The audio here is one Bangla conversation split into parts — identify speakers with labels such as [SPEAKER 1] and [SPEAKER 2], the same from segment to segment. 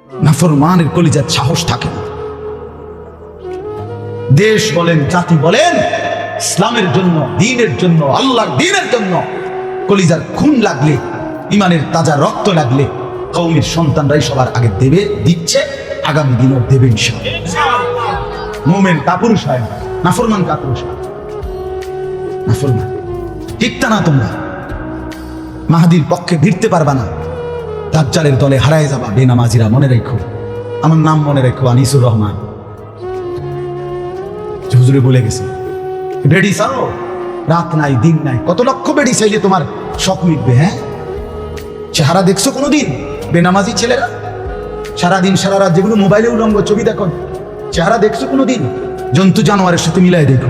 [SPEAKER 1] নাফরমানের কলিজার সাহস থাকে না। দেশ বলেন, জাতি বলেন, ইসলামের জন্য, দ্বীনের জন্য, আল্লাহর দ্বীনের জন্য কলিজার খুন লাগলে, ইমানের তাজা রক্ত লাগলে কওমের সন্তানরাই সবার আগে দেবে, দিচ্ছে, আগামী দিনও দেবে ইনশাআল্লাহ। মুমিন কাপুরুষ হয় না, নাফরমান কাপুরুষ হয়। নাফরমান ঠিকটা না, তোমরা মাহাদির পক্ষে ভিড়তে পারবা না, দাজ্জালের দলে হারায় যাবা বেনামাজিরা। মনে রেখো, আমার নাম মনে রেখো, আনিসুর রহমান। হুজুরে বলে গেছে, বেড়ি চাও, রাত নাই দিন নাই, কত লক্ষ বেড়ি চাইলে তোমার শখ মিটবে? হ্যাঁ, চেহারা দেখছো কোনোদিন? বেনামাজি ছেলেরা সারাদিন সারা রাত যেগুলো মোবাইলে উলঙ্গ ছবি দেখো, চেহারা দেখছো কোনোদিন? জন্তু জানোয়ারের সাথে মিলাই দেখো।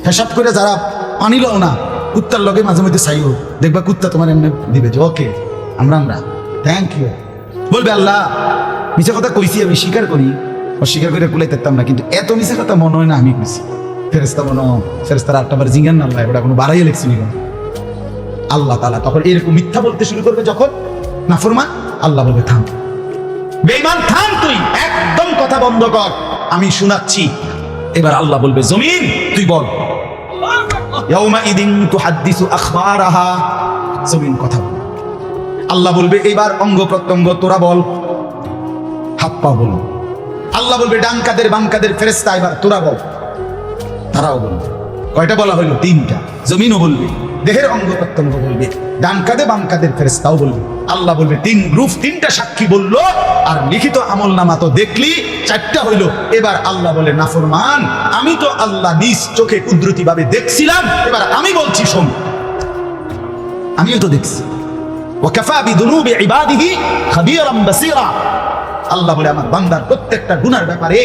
[SPEAKER 1] হিসাব করে যারা পানি লও না, কুত্তার লগে মাঝে মধ্যে চাইও, দেখবা কুত্তা তোমার এমনি দিবে যে ওকে আমরা থ্যাংক ইউ। বলবে আল্লাহ মিছে কথা কইছি, আমি স্বীকার করি, অস্বীকার করে কুলাই থাকতাম না, কিন্তু এত মিছে কথা মনে হয় না আমি কইছি। ফেরেস্তা মনে ফেরেস্তারা আটটাবার জিঙ্গান না, ওটা কোনো বাড়াইয়া লেখছি না। আল্লাহ তাআলা তখন এরকম মিথ্যা বলতে শুরু করবে যখন নাফরমান, আল্লাহ বলবে থাম বেঈমান, থাম, তুই একদম কথা বন্ধ কর, আমি শোনাচ্ছি। এবার আল্লাহ বলবে জমিন তুই বল। ইয়াউমাইদিন তুহাদ্দিসু আখবারাহা, জমিন কথা বল। আল্লাহ বলবে এবার অঙ্গ প্রত্যঙ্গ তোরা বল, হাত পা বল। আল্লাহ বলবে ডান কাদের বাম কাদের ফেরেশতা এবার তোরা বল, তারাও বলবে। কয়টা বলা হইল? তিনটা। জমিনও বলবে, দেহের অঙ্গ প্রত্যঙ্গ বলবে, ডান কাঁধে বাম কাঁধের ফেরেশতাও বলবে। আল্লাহ বলবে তিন গ্রুপ, তিনটা সাক্ষী বললো, আর লিখিত আমল নামা তো দেখলি, চারটা হইল। এবার আল্লাহ বলে নাফরমান, আমি তো আল্লাহ নিজ চোখে কুদরতি ভাবে দেখছিলাম, এবার আমি বলছি শোন, আমিও তো দেখছি। ওয়াকাফা বিযুনুবি ইবাদিহি খাবীরাম বাসীরা। আল্লাহ বলে আমার বান্দার প্রত্যেকটা গুনার ব্যাপারে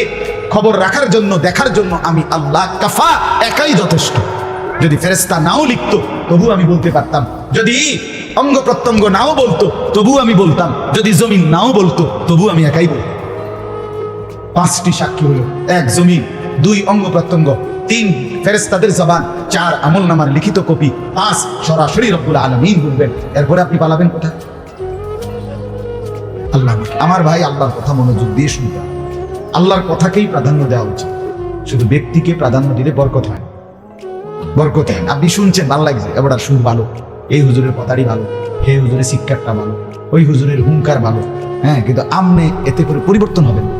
[SPEAKER 1] খবর রাখার জন্য, দেখার জন্য আমি আল্লাহ কাফা, একাই যথেষ্ট। যদি ফেরেশতা নাও লিখতো তবু আমি বলতে পারতাম, যদি অঙ্গ প্রত্যঙ্গ নাও বলতো তবু আমি বলতাম, যদি জমিন নাও বলতো তবু আমি একাই বলতাম। পাঁচটি সাক্ষী হলো, এক জমিন, দুই অঙ্গ প্রত্যঙ্গ, তিন ফেরেশতাদের জবান, চার আমল নামার লিখিত কপি, পাঁচ সরাসরি রব্বুল আলামিন বলবেন। এরপরে আপনি পালাবেন কোথায়? আল্লাহ, আমার ভাই, আল্লাহর কথা মনোযোগ দিয়ে শুনতে, আল্লাহর কথাকেই প্রাধান্য দেওয়া উচিত। শুধু ব্যক্তিকে প্রাধান্য দিলে বরকত হয়, বরকত হয়। আপনি শুনছেন, ভালো লাগছে, এবার সুর ভালো, এই হুজুরের কথাটি ভালো, হে হুজুরের শিক্ষাটা ভালো, ওই হুজুরের হুঙ্কার ভালো, হ্যাঁ, কিন্তু আমনে এতে করে পরিবর্তন হবে না।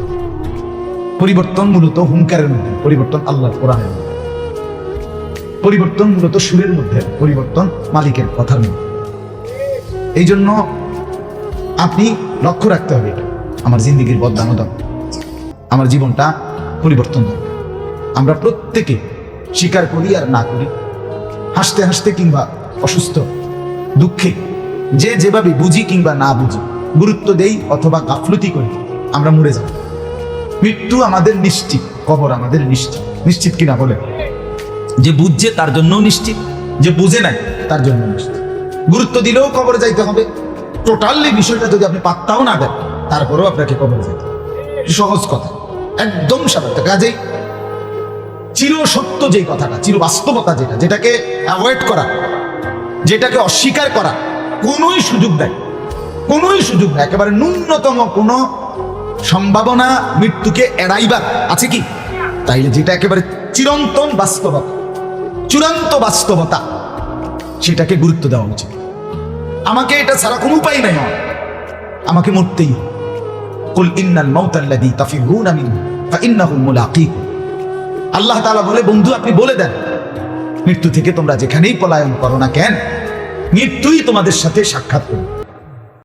[SPEAKER 1] পরিবর্তন মূলত হুঙ্কারের মধ্যে, পরিবর্তন আল্লাহর কোরআনের মধ্যে, পরিবর্তন মূলত সুরের মধ্যে, পরিবর্তন মালিকের কথার মধ্যে। এই জন্য আপনি লক্ষ্য রাখতে হবে, আমার জিন্দিগির বদদানতা, আমার জীবনটা পরিবর্তন হবে। আমরা প্রত্যেকে স্বীকার করি আর না করি, হাসতে হাসতে কিংবা অসুস্থ দুঃখে, যে যেভাবে বুঝি কিংবা না বুঝি, গুরুত্ব দেই অথবা গাফলতি করি, আমরা মরে যাব। মৃত্যু আমাদের নিশ্চিত, কবর আমাদের নিশ্চিত। নিশ্চিত কিনা বলে? যে বুঝছে তার জন্য নিশ্চিত, যে বুঝে নাই তার জন্য নিশ্চিত। গুরুত্ব দিলেও কবরে যাইতে হবে, টোটালি বিষয়টা যদি আপনি পাত্তাও না দেন তারপরেও আপনাকে কবরে যেতে হবে। সহজ কথা, একদম সাধারণ। কাজেই চির সত্য যেই কথাটা, চির বাস্তবতা যেটা, যেটাকে অ্যাভয়েড করা, যেটাকে অস্বীকার করা কোনোই সুযোগ দেয়, কোনোই সুযোগ নেই। একেবারে ন্যূনতম কোনো সম্ভাবনা মৃত্যুকে এড়াইবার আছে কি? তাইলে যেটা একেবারে চিরন্তন বাস্তবতা, চূড়ান্ত বাস্তবতা, সেটাকে গুরুত্ব দেওয়া উচিত। আমাকে এটা ছাড়া কোনো উপায় নাই, আমাকে মরতেই। কুল ইন্নাল মাউতাল্লাযী তাফিরুনা মিনহু ফাইন্নাহু মুলাকীকুম। আল্লাহ তাআলা বলে, বন্ধু আপনি বলে দেন, মৃত্যু থেকে তোমরা যেখানেই পলায়ন করো না কেন, মৃত্যুই তোমাদের সাথে সাক্ষাৎ করবে।